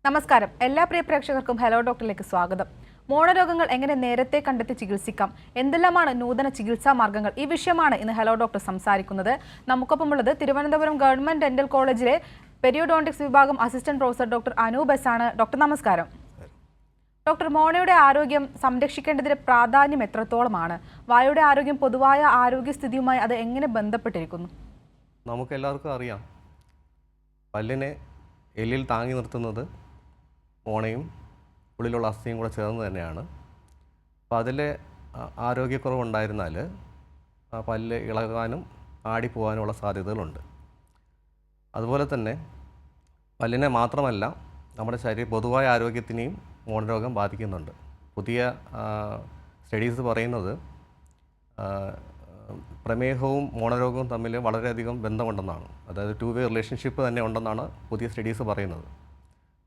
നമസ്കാരം. എല്ലാ പ്രിയ പ്രേക്ഷകർക്കും ഹലോ ഡോക്ടറിലേക്ക് സ്വാഗതം. മോണരോഗങ്ങൾ എങ്ങനെ നേരത്തെ കണ്ടെത്തി ചികിത്സിക്കാം, എന്തെല്ലാമാണ് നൂതന ചികിത്സാ മാർഗങ്ങൾ, ഈ വിഷയമാണ് ഇന്ന് ഹലോ ഡോക്ടർ സംസാരിക്കുന്നത്. നമുക്കൊപ്പമുള്ളത് തിരുവനന്തപുരം ഗവൺമെന്റ് ഡെന്റൽ കോളേജിലെ പെരിയോഡോണ്ടിക്സ് വിഭാഗം അസിസ്റ്റന്റ് പ്രൊഫസർ ഡോക്ടർ അനൂപ് ആണ്. ഡോക്ടർ നമസ്കാരം. ഡോക്ടർ, മോണയുടെ ആരോഗ്യം സംരക്ഷിക്കേണ്ടതിന്റെ പ്രാധാന്യം എത്രത്തോളമാണ്? വായുടെ ആരോഗ്യം പൊതുവായ ആരോഗ്യസ്ഥിതിയുമായി അത് എങ്ങനെ ബന്ധപ്പെട്ടിരിക്കുന്നു? നമുക്കെല്ലാവർക്കും അറിയാം, പല്ലിനെ എല്ലിൽ താങ്ങി നിർത്തുന്നത് മോണയും ഉള്ളിലുള്ള അസ്ഥിയും കൂടെ ചേർന്ന് തന്നെയാണ്. അപ്പോൾ അതിൽ ആരോഗ്യക്കുറവുണ്ടായിരുന്നാൽ പല്ല് ഇളകാനും ആടിപ്പോകാനുമുള്ള സാധ്യതകളുണ്ട്. അതുപോലെ തന്നെ പല്ലിനെ മാത്രമല്ല, നമ്മുടെ പൊതുവായ ആരോഗ്യത്തിനെയും മോണരോഗം ബാധിക്കുന്നുണ്ട്. പുതിയ സ്റ്റഡീസ് പറയുന്നത് പ്രമേഹവും മോണരോഗവും തമ്മിൽ വളരെയധികം ബന്ധമുണ്ടെന്നാണ്. അതായത് 2 വേ റിലേഷൻഷിപ്പ് തന്നെ ഉണ്ടെന്നാണ് പുതിയ സ്റ്റഡീസ് പറയുന്നത്.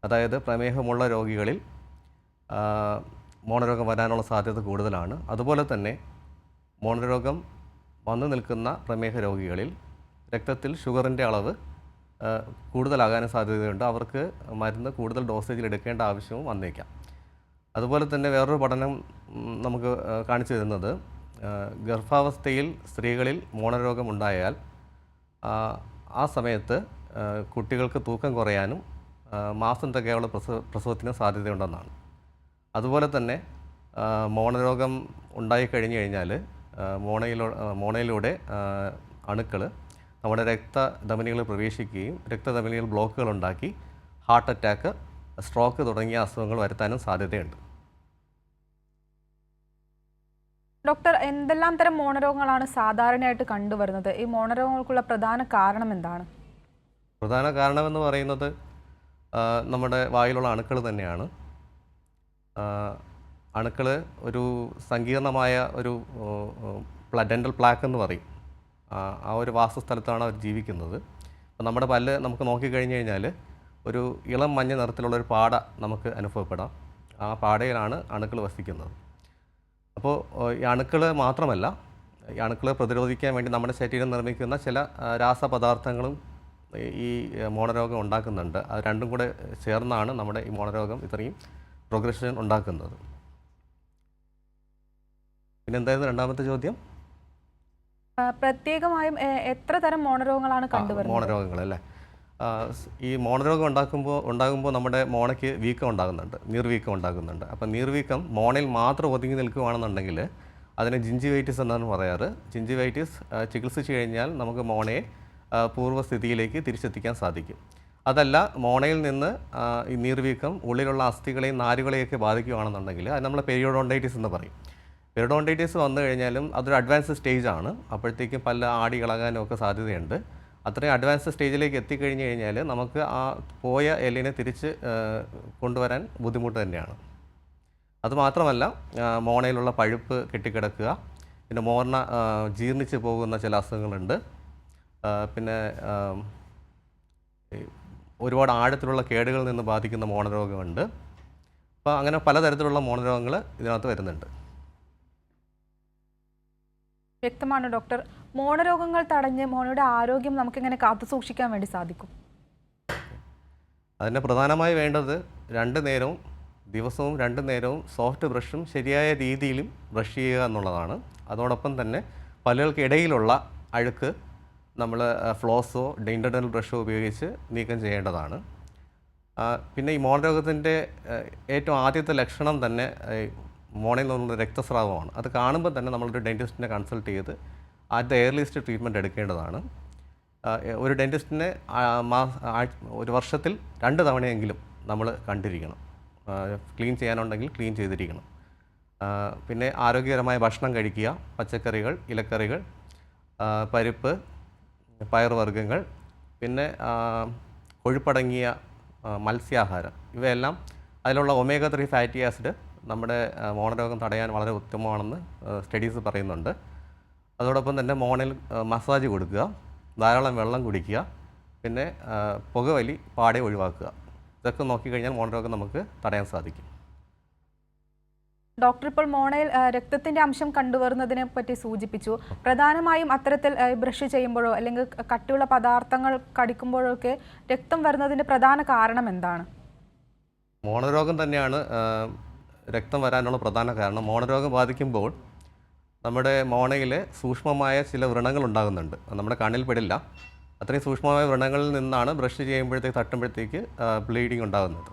അതായത് പ്രമേഹമുള്ള രോഗികളിൽ മോണരോഗം വരാനുള്ള സാധ്യത കൂടുതലാണ്. അതുപോലെ തന്നെ മോണരോഗം വന്നു നിൽക്കുന്ന പ്രമേഹ രോഗികളിൽ രക്തത്തിൽ ഷുഗറിൻ്റെ അളവ് കൂടുതലാകാനും സാധ്യതയുണ്ട്. അവർക്ക് മരുന്ന് കൂടുതൽ ഡോസേജിൽ എടുക്കേണ്ട ആവശ്യവും വന്നേക്കാം. അതുപോലെ തന്നെ വേറൊരു പഠനം നമുക്ക് കാണിച്ചു തരുന്നത്, ഗർഭാവസ്ഥയിൽ സ്ത്രീകളിൽ മോണരോഗം ഉണ്ടായാൽ ആ സമയത്ത് കുട്ടികൾക്ക് തൂക്കം കുറയാനും മാസം തികയുള്ള പ്രസവത്തിന് സാധ്യതയുണ്ടെന്നാണ്. അതുപോലെ തന്നെ മോണരോഗം ഉണ്ടായിക്കഴിഞ്ഞു കഴിഞ്ഞാൽ മോണയിലൂടെ അണുക്കൾ നമ്മുടെ രക്തധമനികളിൽ പ്രവേശിക്കുകയും രക്തധമനികൾ ബ്ലോക്കുകൾ ഉണ്ടാക്കി ഹാർട്ട് അറ്റാക്ക്, സ്ട്രോക്ക് തുടങ്ങിയ അസുഖങ്ങൾ വരുത്താനും സാധ്യതയുണ്ട്. ഡോക്ടർ, എന്തെല്ലാം തരം മോണരോഗങ്ങളാണ് സാധാരണയായിട്ട് കണ്ടുവരുന്നത്? ഈ മോണരോഗങ്ങൾക്കുള്ള പ്രധാന കാരണം എന്താണ്? പ്രധാന കാരണമെന്ന് പറയുന്നത് നമ്മുടെ വായിലുള്ള അണുക്കൾ തന്നെയാണ്. അണുക്കൾ ഒരു സങ്കീർണമായ ഒരു ഡെൻ്റൽ പ്ലാക്ക് എന്ന് പറയും, ആ ഒരു വാസസ്ഥലത്താണ് അവർ ജീവിക്കുന്നത്. അപ്പോൾ നമ്മുടെ പല്ല് നമുക്ക് നോക്കിക്കഴിഞ്ഞ് കഴിഞ്ഞാൽ ഒരു ഇളം മഞ്ഞ നിറത്തിലുള്ളൊരു പാട നമുക്ക് അനുഭവപ്പെടാം. ആ പാടയിലാണ് അണുക്കൾ വസിക്കുന്നത്. അപ്പോൾ ഈ അണുക്കൾ മാത്രമല്ല, ഈ അണുക്കളെ പ്രതിരോധിക്കാൻ വേണ്ടി നമ്മുടെ ശരീരം നിർമ്മിക്കുന്ന ചില രാസപദാർത്ഥങ്ങളും ഈ മോണരോഗം ഉണ്ടാക്കുന്നുണ്ട്. അത് രണ്ടും കൂടെ ചേർന്നാണ് നമ്മുടെ ഈ മോണരോഗം ഇത്രയും പ്രോഗ്രഷൻ ഉണ്ടാക്കുന്നത്. പിന്നെ എന്തായിരുന്നു രണ്ടാമത്തെ ചോദ്യം? പ്രത്യേകമായും എത്ര തരം മോണരോഗങ്ങളാണ് കണ്ടുവരുന്നത്? മോണരോഗങ്ങൾ അല്ലേ. ഈ മോണരോഗം ഉണ്ടാകുമ്പോൾ നമ്മുടെ മോണയ്ക്ക് വീക്കം ഉണ്ടാകുന്നുണ്ട്, നീർവീക്കം ഉണ്ടാകുന്നുണ്ട്. അപ്പം നീർവീക്കം മോണയിൽ മാത്രം ഒതുങ്ങി നിൽക്കുകയാണെന്നുണ്ടെങ്കിൽ അതിനെ ജിഞ്ചിവൈറ്റിസ് എന്നാണ് പറയാറ്. ജിഞ്ചിവൈറ്റിസ് ചികിത്സിച്ച് കഴിഞ്ഞാൽ നമുക്ക് മോണയെ പൂർവ്വസ്ഥിതിയിലേക്ക് തിരിച്ചെത്തിക്കാൻ സാധിക്കും. അതല്ല, മോണയിൽ നിന്ന് ഈ നീർവീക്കം ഉള്ളിലുള്ള അസ്ഥികളെയും നാരുകളെയൊക്കെ ബാധിക്കുകയാണെന്നുണ്ടെങ്കിൽ അത് നമ്മൾ പെരിയോഡോണ്ടൈറ്റിസ് എന്ന് പറയും. പെരിയോഡോണ്ടൈറ്റിസ് വന്നു കഴിഞ്ഞാലും അതൊരു അഡ്വാൻസ് സ്റ്റേജാണ്. അപ്പോഴത്തേക്കും പല ആടി ഇളകാനും ഒക്കെ സാധ്യതയുണ്ട്. അത്രയും അഡ്വാൻസ് സ്റ്റേജിലേക്ക് എത്തിക്കഴിഞ്ഞ് കഴിഞ്ഞാൽ നമുക്ക് ആ പോയ എല്ലിനെ തിരിച്ച് കൊണ്ടുവരാൻ ബുദ്ധിമുട്ട് തന്നെയാണ്. അതുമാത്രമല്ല, മോണയിലുള്ള പഴുപ്പ് കെട്ടിക്കിടക്കുക, പിന്നെ മോർണ ജീർണിച്ച് പോകുന്ന ചില അസുഖങ്ങളുണ്ട്. പിന്നെ ഒരുപാട് ആഴത്തിലുള്ള കേടുകളിൽ നിന്ന് ബാധിക്കുന്ന മോണരോഗമുണ്ട്. അപ്പോൾ അങ്ങനെ പലതരത്തിലുള്ള മോണരോഗങ്ങൾ ഇതിനകത്ത് വരുന്നുണ്ട്. വ്യക്തമാണ് ഡോക്ടർ. മോണരോഗങ്ങൾ തടഞ്ഞ് മോണയുടെ ആരോഗ്യം നമുക്കെങ്ങനെ കാത്തു സൂക്ഷിക്കാൻ വേണ്ടി സാധിക്കും? അതിന് പ്രധാനമായി വേണ്ടത് ദിവസവും 2 നേരവും സോഫ്റ്റ് ബ്രഷും ശരിയായ രീതിയിലും ബ്രഷ് ചെയ്യുക എന്നുള്ളതാണ്. അതോടൊപ്പം തന്നെ പല്ലുകൾക്ക് ഇടയിലുള്ള അഴുക്ക് നമ്മൾ ഫ്ലോസോ ഡെൻ്റൽ ബ്രഷോ ഉപയോഗിച്ച് നീക്കം ചെയ്യേണ്ടതാണ്. പിന്നെ ഈ മോണരോഗത്തിൻ്റെ ഏറ്റവും ആദ്യത്തെ ലക്ഷണം തന്നെ മോണയിൽ നിന്നുള്ള രക്തസ്രാവമാണ്. അത് കാണുമ്പോൾ തന്നെ നമ്മളൊരു ഡെൻറ്റിസ്റ്റിനെ കൺസൾട്ട് ചെയ്ത് ആദ്യത്തെ എയർലിസ്റ്റ് ട്രീറ്റ്മെൻറ്റ് എടുക്കേണ്ടതാണ്. ഒരു ഡെൻറ്റിസ്റ്റിനെ ഒരു വർഷത്തിൽ 2 തവണയെങ്കിലും നമ്മൾ കണ്ടിരിക്കണം. ക്ലീൻ ചെയ്യാനുണ്ടെങ്കിൽ ക്ലീൻ ചെയ്തിരിക്കണം. പിന്നെ ആരോഗ്യകരമായ ഭക്ഷണം കഴിക്കുക, പച്ചക്കറികൾ, ഇലക്കറികൾ, പരിപ്പ്, പയറുവർഗ്ഗങ്ങൾ, പിന്നെ കൊഴുപ്പടങ്ങിയ മത്സ്യാഹാരം, ഇവയെല്ലാം അതിലുള്ള ഒമേഗ 3 ഫാറ്റി ആസിഡ് നമ്മുടെ മോണരോഗം തടയാൻ വളരെ ഉത്തമമാണെന്ന് സ്റ്റഡീസ് പറയുന്നുണ്ട്. അതോടൊപ്പം തന്നെ മോണയിൽ മസാജ് കൊടുക്കുക, ധാരാളം വെള്ളം കുടിക്കുക, പിന്നെ പുകവലി പാടെ ഒഴിവാക്കുക. ഇതൊക്കെ നോക്കിക്കഴിഞ്ഞാൽ മോണരോഗം നമുക്ക് തടയാൻ സാധിക്കും. ഡോക്ടർ ഇപ്പോൾ മോണയിൽ രക്തത്തിന്റെ അംശം കണ്ടുവരുന്നതിനെ പറ്റി സൂചിപ്പിച്ചു. പ്രധാനമായും അത്തരത്തിൽ ബ്രഷ് ചെയ്യുമ്പോഴോ അല്ലെങ്കിൽ കട്ടിയുള്ള പദാർത്ഥങ്ങൾ കടിക്കുമ്പോഴോ ഒക്കെ രക്തം വരുന്നതിന്റെ പ്രധാന കാരണം എന്താണ്? മോണരോഗം തന്നെയാണ് രക്തം വരാനുള്ള പ്രധാന കാരണം. മോണരോഗം ബാധിക്കുമ്പോൾ നമ്മുടെ മോണയിൽ സൂക്ഷ്മമായ ചില വ്രണങ്ങൾ ഉണ്ടാകുന്നുണ്ട്. നമ്മുടെ കണ്ണിൽ പെടില്ല. അത്രയും സൂക്ഷ്മമായ വ്രണങ്ങളിൽ നിന്നാണ് ബ്രഷ് ചെയ്യുമ്പോഴത്തേക്ക് തട്ടുമ്പോഴത്തേക്ക് ബ്ലീഡിങ് ഉണ്ടാകുന്നത്.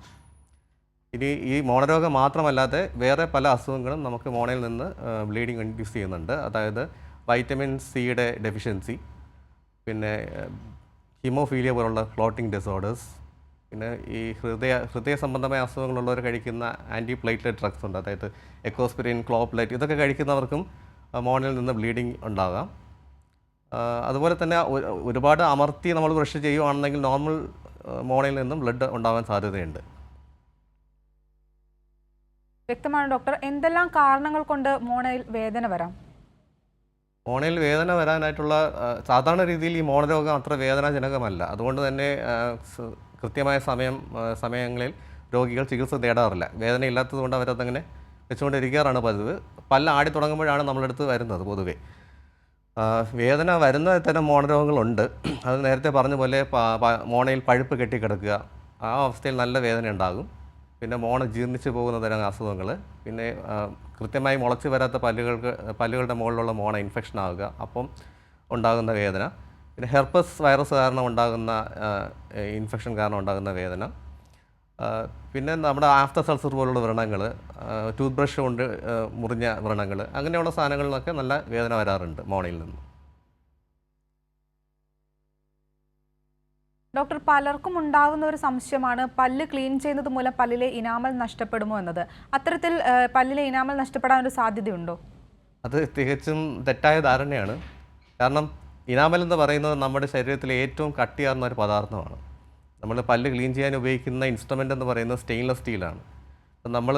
ഇനി ഈ മോണരോഗം മാത്രമല്ലാതെ വേറെ പല അസുഖങ്ങളും നമുക്ക് മോണയിൽ നിന്ന് ബ്ലീഡിങ് ഇൻഡ്യൂസ് ചെയ്യുന്നുണ്ട്. അതായത് വൈറ്റമിൻ സിയുടെ ഡെഫിഷ്യൻസി, പിന്നെ ഹീമോഫീലിയ പോലുള്ള ക്ലോട്ടിംഗ് ഡിസോർഡേഴ്സ്, പിന്നെ ഈ ഹൃദയ സംബന്ധമായ അസുഖങ്ങളുള്ളവർ കഴിക്കുന്ന ആൻറ്റി പ്ലേറ്റ്ലെറ്റ് ഡ്രഗ്സ് ഉണ്ട്. അതായത് എക്കോസ്പിരിൻ, ക്ലോപ്ലെറ്റ്, ഇതൊക്കെ കഴിക്കുന്നവർക്കും മോണയിൽ നിന്ന് ബ്ലീഡിങ് ഉണ്ടാകാം. അതുപോലെ തന്നെ ഒരുപാട് അമർത്തി നമ്മൾ ബ്രഷ് ചെയ്യുകയാണെന്നെങ്കിൽ നോർമൽ മോണയിൽ നിന്നും ബ്ലഡ് ഉണ്ടാകാൻ സാധ്യതയുണ്ട്. വ്യക്തമാണ് ഡോക്ടർ. എന്തെല്ലാം കാരണങ്ങൾ കൊണ്ട് മോണയിൽ വേദന വരാം? മോണയിൽ വേദന വരാനായിട്ടുള്ള സാധാരണ രീതിയിൽ ഈ മോണരോഗം അത്ര വേദനാജനകമല്ല. അതുകൊണ്ട് തന്നെ കൃത്യമായ സമയങ്ങളിൽ രോഗികൾ ചികിത്സ തേടാറില്ല. വേദന ഇല്ലാത്തത് കൊണ്ട് അവരതങ്ങനെ വെച്ചുകൊണ്ടിരിക്കാറാണ് പതിവ്. പല്ല് ആടി തുടങ്ങുമ്പോഴാണ് നമ്മളടുത്ത് വരുന്നത് പൊതുവേ. വേദന വരുന്ന തരം മോണരോഗങ്ങളുണ്ട്. അത് നേരത്തെ പറഞ്ഞ പോലെ മോണയിൽ പഴുപ്പ് കെട്ടിക്കിടക്കുക, ആ അവസ്ഥയിൽ നല്ല വേദന ഉണ്ടാകും. പിന്നെ മോണ ജീർണിച്ച് പോകുന്ന തരം അസുഖങ്ങൾ, പിന്നെ കൃത്യമായി മുളച്ച് വരാത്ത പല്ലുകളുടെ മുകളിലുള്ള മോണ ഇൻഫെക്ഷൻ ആവുക, അപ്പം ഉണ്ടാകുന്ന വേദന. പിന്നെ ഹെർപ്പസ് വൈറസ് കാരണം ഉണ്ടാകുന്ന ഇൻഫെക്ഷൻ കാരണം ഉണ്ടാകുന്ന വേദന. പിന്നെ നമ്മുടെ ആഫ്റ്റർ സൾസർ പോലുള്ള വ്രണങ്ങൾ, ടൂത്ത് ബ്രഷ് കൊണ്ട് മുറിഞ്ഞ വ്രണങ്ങൾ, അങ്ങനെയുള്ള സാധനങ്ങളിലൊക്കെ നല്ല വേദന വരാറുണ്ട് മോണയിൽ നിന്ന്. ഡോക്ടർ, പലർക്കും ഉണ്ടാവുന്ന ഒരു സംശയമാണ് പല്ല് ക്ലീൻ ചെയ്യുന്നത് മൂലം പല്ലിലെ ഇനാമൽ നഷ്ടപ്പെടുമോ എന്നത്. അത്തരത്തിൽ പല്ലിലെ ഇനാമൽ നഷ്ടപ്പെടാൻ ഒരു സാധ്യതയുണ്ടോ? അത് തികച്ചും തെറ്റായ ധാരണയാണ്. കാരണം ഇനാമൽ എന്ന് പറയുന്നത് നമ്മുടെ ശരീരത്തിലെ ഏറ്റവും കട്ടിയാർന്ന ഒരു പദാർത്ഥമാണ്. നമ്മൾ പല്ല് ക്ലീൻ ചെയ്യാൻ ഉപയോഗിക്കുന്ന ഇൻസ്ട്രുമെൻ്റ് എന്ന് പറയുന്നത് സ്റ്റെയിൻലെസ് സ്റ്റീലാണ്. അപ്പം നമ്മൾ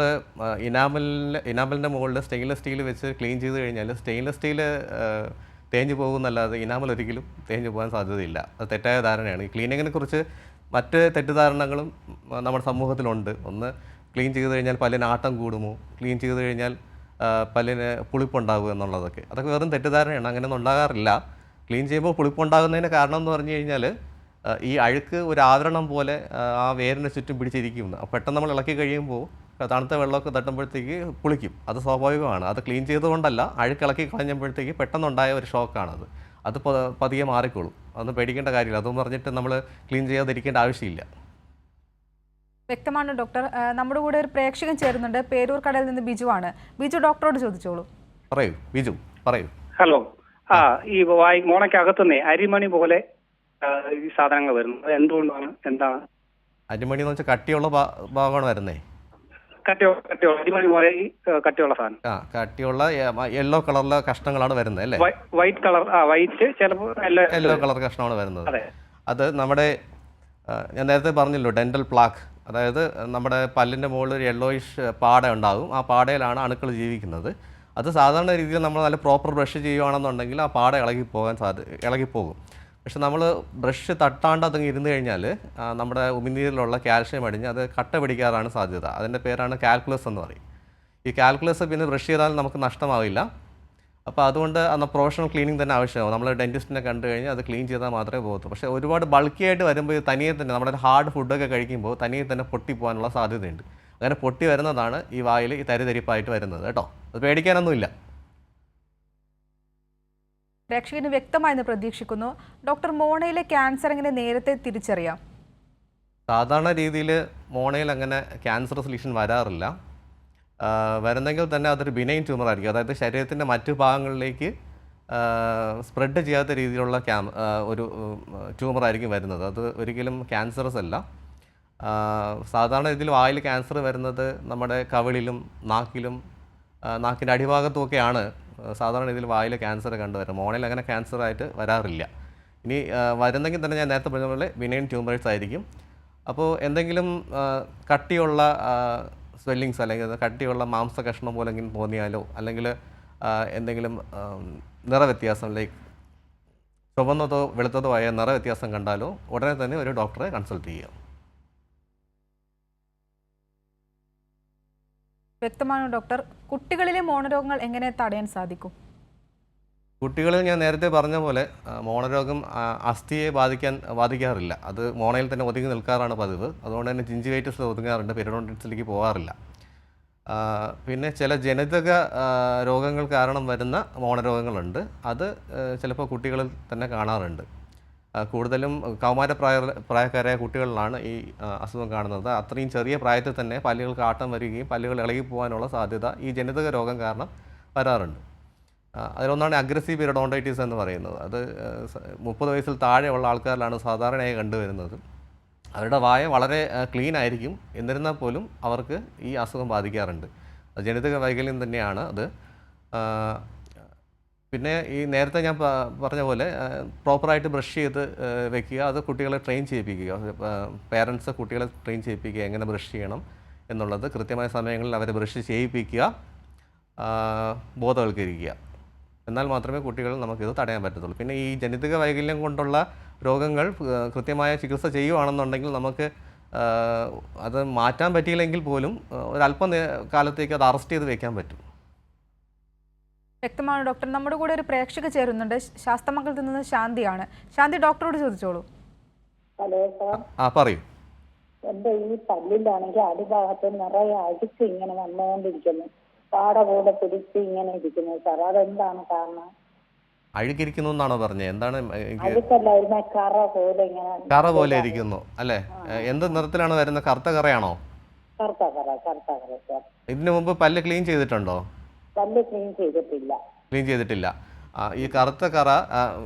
ഇനാമലിൻ്റെ മുകളിൽ സ്റ്റെയിൻലെസ് സ്റ്റീൽ വെച്ച് ക്ലീൻ ചെയ്ത് കഴിഞ്ഞാൽ സ്റ്റെയിൻലെസ് സ്റ്റീൽ തേഞ്ഞു പോകുന്നല്ലാതെ ഇനാമൽ ഒരിക്കലും തേഞ്ഞു പോകാൻ സാധ്യതയില്ല. അത് തെറ്റായ ധാരണയാണ്. ഈ ക്ലീനിങ്ങിനെ കുറിച്ച് മറ്റ് തെറ്റിദ്ധാരണകളും നമ്മുടെ സമൂഹത്തിലുണ്ട്. ഒന്ന്, ക്ലീൻ ചെയ്ത് കഴിഞ്ഞാൽ പല്ലിന് ആട്ടം കൂടുമോ, ക്ലീൻ ചെയ്ത് കഴിഞ്ഞാൽ പല്ലിന് പുളിപ്പുണ്ടാകുക എന്നുള്ളതൊക്കെ. അതൊക്കെ വെറും തെറ്റിദ്ധാരണയാണ്. അങ്ങനെയൊന്നും ഉണ്ടാകാറില്ല. ക്ലീൻ ചെയ്യുമ്പോൾ പുളിപ്പുണ്ടാകുന്നതിന് കാരണം എന്ന് പറഞ്ഞു കഴിഞ്ഞാൽ ഈ അഴുക്ക് ഒരു ആവരണം പോലെ ആ വേരിന് ചുറ്റും പിടിച്ചിരിക്കുന്നു. പെട്ടെന്ന് നമ്മൾ ഇളക്കി കഴിയുമ്പോൾ തണുത്ത വെള്ളമൊക്കെ തട്ടുമ്പോഴത്തേക്ക് പുളിക്കും. അത് സ്വാഭാവികമാണ്. അത് ക്ലീൻ ചെയ്തുകൊണ്ടല്ല, അഴുക്ക് ഇളക്കി കളഞ്ഞപ്പോഴത്തേക്ക് പെട്ടെന്നുണ്ടായ ഒരു ഷോക്കാണത്. അത് പതിയെ മാറിക്കോളും. അതൊന്നും പേടിക്കേണ്ട കാര്യമില്ല. അതൊന്നും പറഞ്ഞിട്ട് നമ്മൾ ക്ലീൻ ചെയ്യാതിരിക്കേണ്ട ആവശ്യമില്ല. വ്യക്തമാണ് ഡോക്ടർ. നമ്മുടെ കൂടെ ഒരു പ്രേക്ഷകൻ ചേരുന്നുണ്ട്. പേരൂർ കടയിൽ നിന്ന് ബിജു ആണ്. ബിജു, ഡോക്ടറോട് ചോദിച്ചോളൂ. പറയൂ ബിജു, പറയൂ. ഹലോ. ഈ മോണയ്ക്കകത്തുനിന്ന് അരിമണി പോലെ ഈ സാധനങ്ങൾ വരുന്നത് എന്തുകൊണ്ടാണ്? എന്താണ് അരിമണി എന്ന് വെച്ചാൽ കട്ടിയുള്ള ഭാഗമാണ് വരുന്നേ. കട്ടിയുള്ള അരിമണി പോലെ ഈ കട്ടിയുള്ള സാധനം, കട്ടിയുള്ള യെല്ലോ കളറിലെ കഷ്ണങ്ങളാണ് വരുന്നത് അല്ലേ? വൈറ്റ് കളർ, വൈറ്റ് ചിലപ്പോൾ യെല്ലോ കളർ കഷ്ണമാണ് വരുന്നത്. അത് നമ്മുടെ ഞാൻ നേരത്തെ പറഞ്ഞല്ലോ, ഡെന്റൽ പ്ലാക്ക്. അതായത് നമ്മുടെ പല്ലിൻ്റെ മുകളിൽ ഒരു യെല്ലോയിഷ് പാട ഉണ്ടാകും. ആ പാടയിലാണ് അണുക്കൾ ജീവിക്കുന്നത്. അത് സാധാരണ രീതിയിൽ നമ്മൾ നല്ല പ്രോപ്പർ ബ്രഷ് ചെയ്യുകയാണെന്നുണ്ടെങ്കിൽ ആ പാട ഇളകിപ്പോകും. പക്ഷെ നമ്മൾ ബ്രഷ് തട്ടാണ്ട് അതങ്ങ് ഇരുന്ന് കഴിഞ്ഞാൽ നമ്മുടെ ഉമിനീരിലുള്ള കാൽഷ്യം അടിഞ്ഞ് അത് കട്ട പിടിക്കാറാണ് സാധ്യത. അതിൻ്റെ പേരാണ് കാൽക്കുലസ് എന്ന് പറയും. ഈ കാൽക്കുലസ് പിന്നെ ബ്രഷ് ചെയ്താൽ നമുക്ക് നഷ്ടമാവില്ല. അപ്പോൾ അതുകൊണ്ട് അന്ന് പ്രൊഫഷണൽ ക്ലീനിങ് തന്നെ ആവശ്യമാവും. നമ്മൾ ഡെൻറ്റിസ്റ്റിനെ കണ്ടു കഴിഞ്ഞാൽ അത് ക്ലീൻ ചെയ്താൽ മാത്രമേ പോകത്തുള്ളൂ. പക്ഷേ ഒരുപാട് ബൾക്കിയായിട്ട് വരുമ്പോൾ തനിയെ തന്നെ നമ്മുടെ ഹാർഡ് ഫുഡൊക്കെ കഴിക്കുമ്പോൾ തനിയെ തന്നെ പൊട്ടിപ്പോകാനുള്ള സാധ്യതയുണ്ട്. അങ്ങനെ പൊട്ടി വരുന്നതാണ് ഈ വായിൽ ഈ തരിതരിപ്പായിട്ട് വരുന്നത് കേട്ടോ. അത് പേടിക്കാനൊന്നുമില്ല. പ്രേക്ഷകന് വ്യക്തമായെന്ന് പ്രതീക്ഷിക്കുന്നു. ഡോക്ടർ, മോണയിലെ ക്യാൻസർ എങ്ങനെ നേരത്തെ തിരിച്ചറിയാം? സാധാരണ രീതിയിൽ മോണയിൽ അങ്ങനെ ക്യാൻസറസ് ലീഷൻ വരാറില്ല. വരുന്നെങ്കിൽ തന്നെ അതൊരു ബിനൈൻ ട്യൂമർ ആയിരിക്കും. അതായത് ശരീരത്തിൻ്റെ മറ്റു ഭാഗങ്ങളിലേക്ക് സ്പ്രെഡ് ചെയ്യാത്ത രീതിയിലുള്ള ഒരു ട്യൂമറായിരിക്കും വരുന്നത്. അത് ഒരിക്കലും ക്യാൻസറസ് അല്ല. സാധാരണ രീതിയിൽ വായിൽ ക്യാൻസർ വരുന്നത് നമ്മുടെ കവിളിലും നാക്കിൻ്റെ അടിഭാഗത്തുമൊക്കെയാണ് സാധാരണ രീതിയിൽ വായിൽ ക്യാൻസർ കണ്ടുവരുന്നത്. മോണയിൽ അങ്ങനെ ക്യാൻസറായിട്ട് വരാറില്ല. ഇനി വരുന്നെങ്കിൽ തന്നെ ഞാൻ നേരത്തെ പറഞ്ഞ പോലെ ബിനൈൻ ട്യൂമേഴ്സ് ആയിരിക്കും. അപ്പോൾ എന്തെങ്കിലും കട്ടിയുള്ള സ്വെല്ലിങ്സ് അല്ലെങ്കിൽ കട്ടിയുള്ള മാംസ കഷ്ണം പോലെങ്കിലും തോന്നിയാലോ, അല്ലെങ്കിൽ എന്തെങ്കിലും നിറവ്യത്യാസം ലൈക്ക് ചുവന്നതോ വെളുത്തതോ ആയ നിറവ്യത്യാസം കണ്ടാലോ ഉടനെ തന്നെ ഒരു ഡോക്ടറെ കൺസൾട്ട് ചെയ്യുക. വ്യക്തമാണ് ഡോക്ടർ. കുട്ടികളിലെ മോണരോഗങ്ങൾ എങ്ങനെ തടയാൻ സാധിക്കും? കുട്ടികളിൽ ഞാൻ നേരത്തെ പറഞ്ഞ പോലെ മോണരോഗം അസ്ഥിയെ ബാധിക്കാറില്ല. അത് മോണയിൽ തന്നെ ഒതുങ്ങി നിൽക്കാറാണ് പതിവ്. അതുകൊണ്ട് തന്നെ ജിഞ്ചിവൈറ്റിസിൽ ഒതുങ്ങാറുണ്ട്, പെരിഡോണ്ടിറ്റിസിലേക്ക് പോകാറില്ല. പിന്നെ ചില ജനിതക രോഗങ്ങൾ കാരണം വരുന്ന മോണരോഗങ്ങളുണ്ട്. അത് ചിലപ്പോൾ കുട്ടികളിൽ തന്നെ കാണാറുണ്ട്. കൂടുതലും പ്രായക്കാരായ കുട്ടികളിലാണ് ഈ അസുഖം കാണുന്നത്. അത്രയും ചെറിയ പ്രായത്തിൽ തന്നെ പല്ലുകൾക്ക് ആട്ടം വരികയും പല്ലുകൾ ഇളകി പോകാനുള്ള സാധ്യത ഈ ജനിതക രോഗം കാരണം വരാറുണ്ട്. അതിലൊന്നാണ് അഗ്രസീവ് പെരിഡോണ്ടൈറ്റിസ് എന്ന് പറയുന്നത്. അത് 30 വയസ്സിൽ താഴെയുള്ള ആൾക്കാരിലാണ് സാധാരണയായി കണ്ടുവരുന്നത്. അവരുടെ വായ വളരെ ക്ലീൻ ആയിരിക്കും, എന്നിരുന്നാൽ പോലും അവർക്ക് ഈ അസുഖം ബാധിക്കാറുണ്ട്. അത് ജനിതക വൈകല്യം തന്നെയാണ് അത്. പിന്നെ ഈ നേരത്തെ ഞാൻ പറഞ്ഞ പോലെ പ്രോപ്പറായിട്ട് ബ്രഷ് ചെയ്ത് വെക്കുക, അത് കുട്ടികളെ ട്രെയിൻ ചെയ്യിപ്പിക്കുക. പേരൻസ് കുട്ടികളെ ട്രെയിൻ ചെയ്യിപ്പിക്കുക എങ്ങനെ ബ്രഷ് ചെയ്യണം എന്നുള്ളത്. കൃത്യമായ സമയങ്ങളിൽ അവരെ ബ്രഷ് ചെയ്യിപ്പിക്കുക, ബോധവൽക്കരിക്കുക. എന്നാൽ മാത്രമേ കുട്ടികൾ നമുക്കിത് തടയാൻ പറ്റത്തുള്ളൂ. പിന്നെ ഈ ജനിതക വൈകല്യം കൊണ്ടുള്ള രോഗങ്ങൾ കൃത്യമായ ചികിത്സ ചെയ്യുകയാണെന്നുണ്ടെങ്കിൽ നമുക്ക് അത് മാറ്റാൻ പറ്റിയില്ലെങ്കിൽ പോലും ഒരല്പം കാലത്തേക്ക് അത് അറസ്റ്റ് ചെയ്ത് വെക്കാൻ പറ്റും. വ്യക്തമാണ് ഡോക്ടർ. നമ്മുടെ കൂടെ ഒരു പ്രേക്ഷക ചേരുന്നുണ്ട്. ശാസ്തമംഗലത്ത് നിന്ന് ശാന്തിയാണ്. ശാന്തി, ഡോക്ടറോട് ചോദിച്ചോളൂ. Hello sir. പറയൂ. എന്റെ ഈ പല്ലിലാണെങ്കിൽ അടിഭാഗത്ത് നിറയെ അടിച്ച് ഇങ്ങനെ വന്നുകൊണ്ടിരിക്കുന്നു, പാട കൂടെ പിടിച്ച് ഇങ്ങനെ ഇരിക്കുന്നു സാർ. അതെന്താണ് കാരണം? അഴുകിരിക്കുന്നു എന്നാണോ പറഞ്ഞത്? എന്താണ്? അഴുക്കല്ലായിരുന്നു, കറ പോലെ ഇങ്ങനെ. കറ പോലെ ഇരിക്കുന്നു അല്ലേ? എന്ത് നിറത്തിലാണ് വരുന്നത്? കറുത്ത കറയാണോ? കറുത്ത കറ സാർ. ഇതിനു മുമ്പ് പല്ല് ക്ലീൻ ചെയ്തിട്ടുണ്ടോ? പല്ല് ക്ലീൻ ചെയ്തിട്ടില്ല. ക്ലീൻ ചെയ്തിട്ടില്ല. ഈ കറുത്ത കറ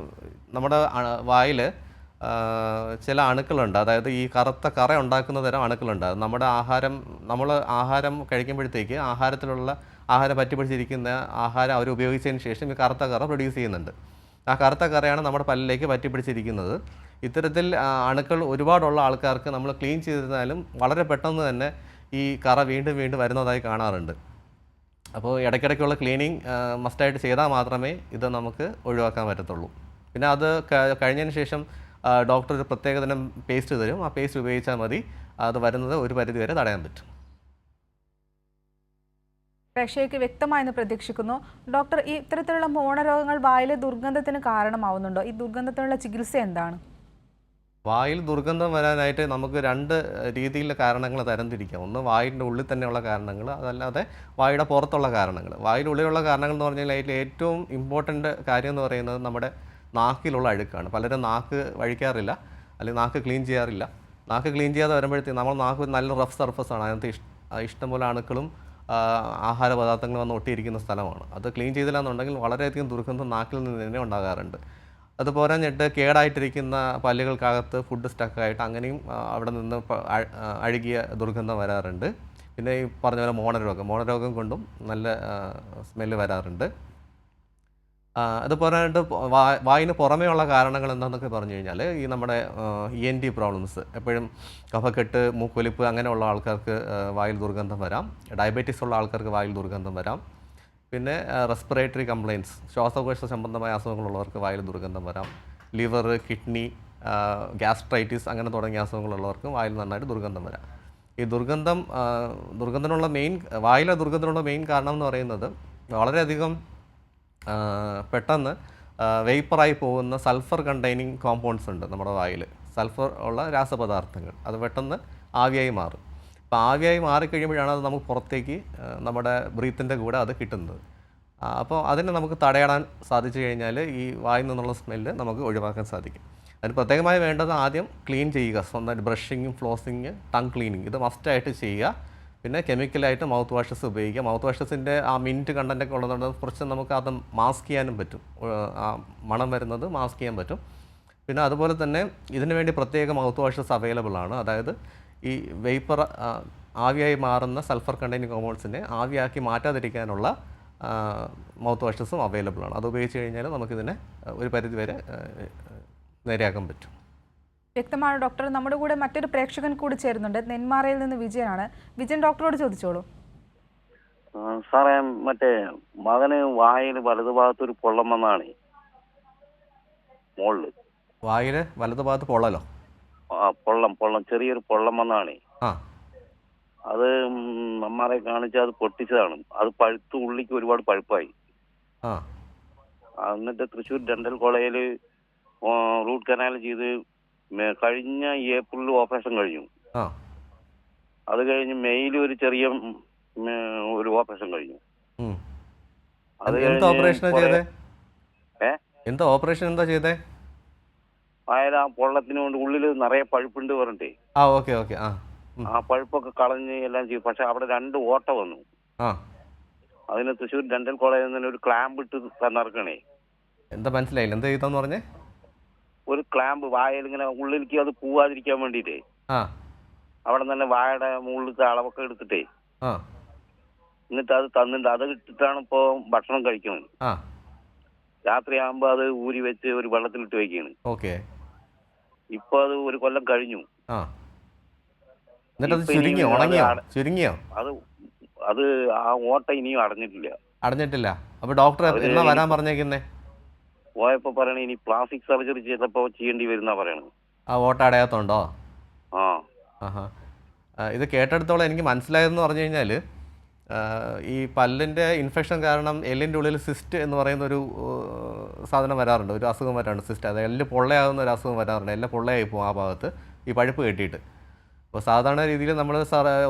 നമ്മുടെ വായിൽ ചില അണുക്കളുണ്ട്. അതായത് ഈ കറുത്ത കറ ഉണ്ടാക്കുന്ന തരം അണുക്കളുണ്ട്. നമ്മൾ ആഹാരം കഴിക്കുമ്പോഴത്തേക്ക് ആഹാരം പറ്റിപ്പിടിച്ചിരിക്കുന്ന ആഹാരം അവർ ഉപയോഗിച്ചതിന് ശേഷം ഈ കറുത്ത കറ പ്രൊഡ്യൂസ് ചെയ്യുന്നുണ്ട്. ആ കറുത്ത കറയാണ് നമ്മുടെ പല്ലിലേക്ക് പറ്റിപ്പിടിച്ചിരിക്കുന്നത്. ഇത്തരത്തിൽ അണുക്കൾ ഒരുപാടുള്ള ആൾക്കാർക്ക് നമ്മൾ ക്ലീൻ ചെയ്തിരുന്നാലും വളരെ പെട്ടെന്ന് തന്നെ ഈ കറ വീണ്ടും വീണ്ടും വരുന്നതായി കാണാറുണ്ട്. അപ്പോൾ ഇടയ്ക്കിടയ്ക്കുള്ള ക്ലീനിങ് മസ്റ്റായിട്ട് ചെയ്താൽ മാത്രമേ ഇത് നമുക്ക് ഒഴിവാക്കാൻ പറ്റത്തുള്ളൂ. പിന്നെ അത് കഴിഞ്ഞതിന് ശേഷം ഡോക്ടർ ഒരു പ്രത്യേകതരം പേസ്റ്റ് തരും. ആ പേസ്റ്റ് ഉപയോഗിച്ചാൽ മതി, അത് വരുന്നത് ഒരു പരിധിവരെ തടയാൻ പറ്റും. പ്രേക്ഷകർക്ക് വ്യക്തമായെന്ന് പ്രതീക്ഷിക്കുന്നു. ഡോക്ടർ, ഈ ഇത്തരത്തിലുള്ള മോണരോഗങ്ങൾ വായിലെ ദുർഗന്ധത്തിന് കാരണമാവുന്നുണ്ടോ? ഈ ദുർഗന്ധത്തിനുള്ള ചികിത്സ എന്താണ്? വായിൽ ദുർഗന്ധം വരാനായിട്ട് നമുക്ക് 2 രീതിയിലുള്ള കാരണങ്ങൾ തരംതിരിക്കാം. ഒന്ന് വായിൻ്റെ ഉള്ളിൽ തന്നെയുള്ള കാരണങ്ങൾ, അതല്ലാതെ വായുടെ പുറത്തുള്ള കാരണങ്ങൾ. വായുടെ ഉള്ളിലുള്ള കാരണങ്ങൾ എന്ന് പറഞ്ഞാൽ അതിൽ ഏറ്റവും ഇമ്പോർട്ടൻ്റ് കാര്യം എന്ന് പറയുന്നത് നമ്മുടെ നാക്കിലുള്ള അഴുക്കാണ്. പലരും നാക്ക് വഴിക്കാറില്ല, അല്ലെങ്കിൽ നാക്ക് ക്ലീൻ ചെയ്യാറില്ല. നാക്ക് ക്ലീൻ ചെയ്യാതെ വരുമ്പോഴത്തേക്കും നമ്മൾ നാക്ക് നല്ല റഫ് സർഫസാണ്. അതിനകത്ത് ഇഷ്ടംപോലെ അണുക്കളും ആഹാര പദാർത്ഥങ്ങളും വന്ന് ഒട്ടിയിരിക്കുന്ന സ്ഥലമാണ്. അത് ക്ലീൻ ചെയ്തില്ല എന്നുണ്ടെങ്കിൽ വളരെയധികം ദുർഗന്ധം നാക്കിൽ നിന്ന് തന്നെ ഉണ്ടാകാറുണ്ട്. അതുപോരാഞ്ഞിട്ട് കേടായിട്ടിരിക്കുന്ന പല്ലുകൾക്കകത്ത് ഫുഡ് സ്റ്റക്കായിട്ട് അങ്ങനെയും അവിടെ നിന്ന് അഴുകിയ ദുർഗന്ധം വരാറുണ്ട്. പിന്നെ ഈ പറഞ്ഞ പോലെ മോണരോഗം കൊണ്ടും നല്ല സ്മെല്ല് വരാറുണ്ട്. അതുപോരാഞ്ഞിട്ട് വായിന് പുറമേയുള്ള കാരണങ്ങൾ എന്താണെന്നൊക്കെ പറഞ്ഞു കഴിഞ്ഞാൽ ഈ നമ്മുടെ ENT പ്രോബ്ലംസ്, എപ്പോഴും കഫക്കെട്ട്, മൂക്കൊലിപ്പ് അങ്ങനെയുള്ള ആൾക്കാർക്ക് വായിൽ ദുർഗന്ധം വരാം. ഡയബറ്റീസ് ഉള്ള ആൾക്കാർക്ക് വായിൽ ദുർഗന്ധം വരാം. പിന്നെ റെസ്പിറേറ്ററി കംപ്ലയിൻറ്റ്സ്, ശ്വാസകോശ സംബന്ധമായ അസുഖങ്ങളുള്ളവർക്ക് വായിൽ ദുർഗന്ധം വരാം. ലിവർ, കിഡ്നി, ഗ്യാസ്ട്രൈറ്റിസ് അങ്ങനെ തുടങ്ങിയ അസുഖങ്ങളുള്ളവർക്ക് വായിൽ നന്നായിട്ട് ദുർഗന്ധം വരാം. ഈ ദുർഗന്ധത്തിനുള്ള വായിലെ ദുർഗന്ധത്തിനുള്ള മെയിൻ കാരണം എന്ന് പറയുന്നത് വളരെയധികം പെട്ടെന്ന് വേപ്പറായി പോകുന്ന സൾഫർ കണ്ടെയ്നിങ് കോമ്പൗണ്ട്സ് ഉണ്ട് നമ്മുടെ വായിൽ. സൾഫർ ഉള്ള രാസപദാർത്ഥങ്ങൾ അത് പെട്ടെന്ന് ആവിയായി മാറും. അപ്പോൾ ആവിയായി മാറിക്കഴിയുമ്പോഴാണ് അത് നമുക്ക് പുറത്തേക്ക് നമ്മുടെ ബ്രീത്തിൻ്റെ കൂടെ അത് കിട്ടുന്നത്. അപ്പോൾ അതിനെ നമുക്ക് തടയാൻ സാധിച്ചു കഴിഞ്ഞാൽ ഈ വായിൽ നിന്നുള്ള സ്മെല്ല് നമുക്ക് ഒഴിവാക്കാൻ സാധിക്കും. അതിന് പ്രത്യേകമായി വേണ്ടത് ആദ്യം ക്ലീൻ ചെയ്യുക, സ്വന്തമായിട്ട് ബ്രഷിങ്ങും ഫ്ലോസിങ്, ടങ് ക്ലീനിങ് ഇത് മസ്റ്റായിട്ട് ചെയ്യുക. പിന്നെ കെമിക്കലായിട്ട് മൗത്ത് വാഷസ് ഉപയോഗിക്കുക. മൗത്ത് വാഷസിൻ്റെ ആ മിൻറ്റ് കണ്ടൻറ്റൊക്കെ ഉള്ളതുകൊണ്ട് കുറച്ച് നമുക്ക് അത് മാസ്ക് ചെയ്യാനും പറ്റും. ആ മണം വരുന്നത് മാസ്ക് ചെയ്യാൻ പറ്റും. പിന്നെ അതുപോലെ തന്നെ ഇതിനു വേണ്ടി പ്രത്യേക മൗത്ത് വാഷസ് അവൈലബിൾ ആണ്. അതായത് ഈ വേപ്പർ ആവിയായി മാറുന്ന സൾഫർ കണ്ടെയ്നിങ് കോമ്പൗണ്ട്സിനെ ആവിയാക്കി മാറ്റാതിരിക്കാനുള്ള മൗത്ത് വാഷസും അവൈലബിൾ ആണ്. അത് ഉപയോഗിച്ച് കഴിഞ്ഞാൽ നമുക്കിതിനെ ഒരു പരിധിവരെ നേരെയാക്കാൻ പറ്റും. വ്യക്തമാണ് ഡോക്ടർ. നമ്മുടെ കൂടെ മറ്റൊരു പ്രേക്ഷകൻ കൂടി ചേരുന്നുണ്ട്. നെന്മാറയിൽ നിന്ന് വിജയനാണ്. വിജയൻ, ഡോക്ടറോട് ചോദിച്ചോളൂ. സാറേ, മറ്റേ മകന് വായിൽ വലതുഭാഗത്തൊരു പൊള്ളം വന്നാണ്. മോളില് വായില് വലതുഭാഗത്ത് പൊള്ളലോ? പൊള്ളം ചെറിയൊരു പൊള്ളം വന്നാണ്. അത് നമ്മാരെ കാണിച്ച് അത് പൊട്ടിച്ചതാണ്. അത് പഴുത്ത് ഉള്ളിക്ക് ഒരുപാട് പഴുപ്പായി. എന്നിട്ട് തൃശ്ശൂർ ഡെന്റൽ കോളേജിൽ റൂട്ട് കനാൽ ചെയ്ത് കഴിഞ്ഞ ഏപ്രിലിൽ ഓപ്പറേഷൻ കഴിഞ്ഞു. അത് കഴിഞ്ഞ് മെയ്യിൽ ഒരു ചെറിയ ഒരു ഓപ്പറേഷൻ കഴിഞ്ഞു. അത് എന്താ ഓപ്പറേഷൻ എന്താ ചെയ്തേ? അതായത് ആ പൊള്ളത്തിന് കൊണ്ട് ഉള്ളിൽ നിറയെ പഴുപ്പുണ്ട് പറഞ്ഞിട്ടേ ആ പഴുപ്പൊക്കെ കളഞ്ഞ് എല്ലാം ചെയ്തു. പക്ഷെ അവിടെ 2 ഓട്ട വന്നു. അതിന് തൃശ്ശൂർ ഡെന്റൽ കോളേജിൽ നിന്ന് ഒരു ക്ലാമ്പ് ഇട്ട് തന്നിറക്കണേ. എന്താ മനസ്സിലായില്ല, എന്താ ചെയ്താന്ന് പറഞ്ഞേ? ഒരു ക്ലാമ്പ് വായയിൽ ഇങ്ങനെ ഉള്ളിലേക്ക് അത് പോവാതിരിക്കാൻ വേണ്ടിട്ടേ അവിടെ തന്നെ വായയുടെ മുകളിലത്തെ അളവൊക്കെ എടുത്തിട്ടേ എന്നിട്ട് അത് തന്നിട്ട് അത് ഇട്ടിട്ടാണ് ഇപ്പോ ഭക്ഷണം കഴിക്കുന്നത്. രാത്രിയാകുമ്പോ അത് ഊരി വെച്ച് ഒരു വെള്ളത്തിലിട്ട് വെക്കാണ്. ഇപ്പൊ അത് 1 കൊല്ലം കഴിഞ്ഞു. അത് ആ ഓട്ട ഇനിയും അടഞ്ഞിട്ടില്ല. അപ്പൊ ഡോക്ടർ എന്നാ വരാൻ പറഞ്ഞേക്കുന്നേ? പോയപ്പോ പറയണ ഇനി പ്ലാസ്റ്റിക് സർജറി ചെയ്തപ്പോ ചെയ്യേണ്ടി വരുന്ന പറയണത്. ആ ഓട്ട അടയാത്തോണ്ടോ? ഇത് കേട്ടെടുത്തോളം എനിക്ക് മനസ്സിലായതെന്ന് പറഞ്ഞു കഴിഞ്ഞാൽ ഈ പല്ലിൻ്റെ ഇൻഫെക്ഷൻ കാരണം എല്ലിൻ്റെ ഉള്ളിൽ സിസ്റ്റ് എന്ന് പറയുന്ന ഒരു സാധനം വരാറുണ്ട്, ഒരു അസുഖം വരാറുണ്ട്. സിസ്റ്റ്, അത് എല്ല് പൊള്ളയാകുന്ന ഒരു അസുഖം വരാറുണ്ട്. എല്ലാം പൊള്ളയായി പോകും ആ ഭാഗത്ത് ഈ പഴുപ്പ് കെട്ടിയിട്ട്. അപ്പോൾ സാധാരണ രീതിയിൽ നമ്മൾ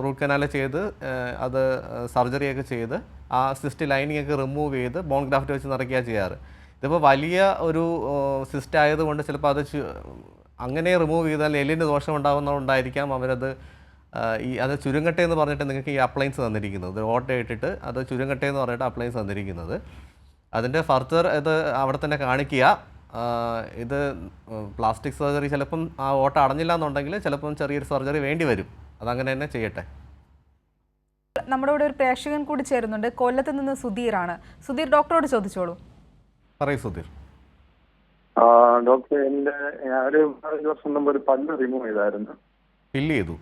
റൂട്ട് കനാൽ ചെയ്ത് അത് സർജറിയൊക്കെ ചെയ്ത് ആ സിസ്റ്റ് ലൈനിങ് ഒക്കെ റിമൂവ് ചെയ്ത് ബോൺ ഗ്രാഫ്റ്റ് വെച്ച് നിറയ്ക്കുക ചെയ്യാറ്. ഇതിപ്പോൾ വലിയ ഒരു സിസ്റ്റ് ആയതുകൊണ്ട് ചിലപ്പോൾ അത് അങ്ങനെ റിമൂവ് ചെയ്താൽ എല്ലിന് ദോഷം ഉണ്ടാവുന്നതുകൊണ്ടായിരിക്കാം അവരത് അത് ചുരുങ്ങട്ടെ എന്ന് പറഞ്ഞിട്ട് നിങ്ങൾക്ക് ഈ അപ്ലയൻസ് തന്നിരിക്കുന്നത്. ഓട്ട ഇട്ടിട്ട് അത് ചുരുങ്ങട്ടെ എന്ന് പറഞ്ഞിട്ട് അപ്ലയൻസ് തന്നിരിക്കുന്നത്. അതിൻ്റെ ഫർദർ ഇത് അവിടെ തന്നെ കാണിക്കുക. ഇത് പ്ലാസ്റ്റിക് സർജറി ചിലപ്പം ആ ഓട്ട അടഞ്ഞില്ല എന്നുണ്ടെങ്കിൽ ചിലപ്പം ചെറിയൊരു സർജറി വേണ്ടി വരും. അതങ്ങനെ തന്നെ ചെയ്യട്ടെ. നമ്മുടെ ഇവിടെ ഒരു പ്രേക്ഷകൻ കൂടി ചേരുന്നുണ്ട്. കൊല്ലത്ത് നിന്ന് സുധീറാണ്. സുധീർ, ഡോക്ടറോട് ചോദിച്ചോളൂ. പറയൂ സുധീർ. ഡോക്ടർ, എൻ്റെ ഒരു 5 വർഷം മുമ്പ് ഒരു പല്ല് റിമൂവ് ചെയ്തായിരുന്നു. ഫില്ല് ചെയ്തു?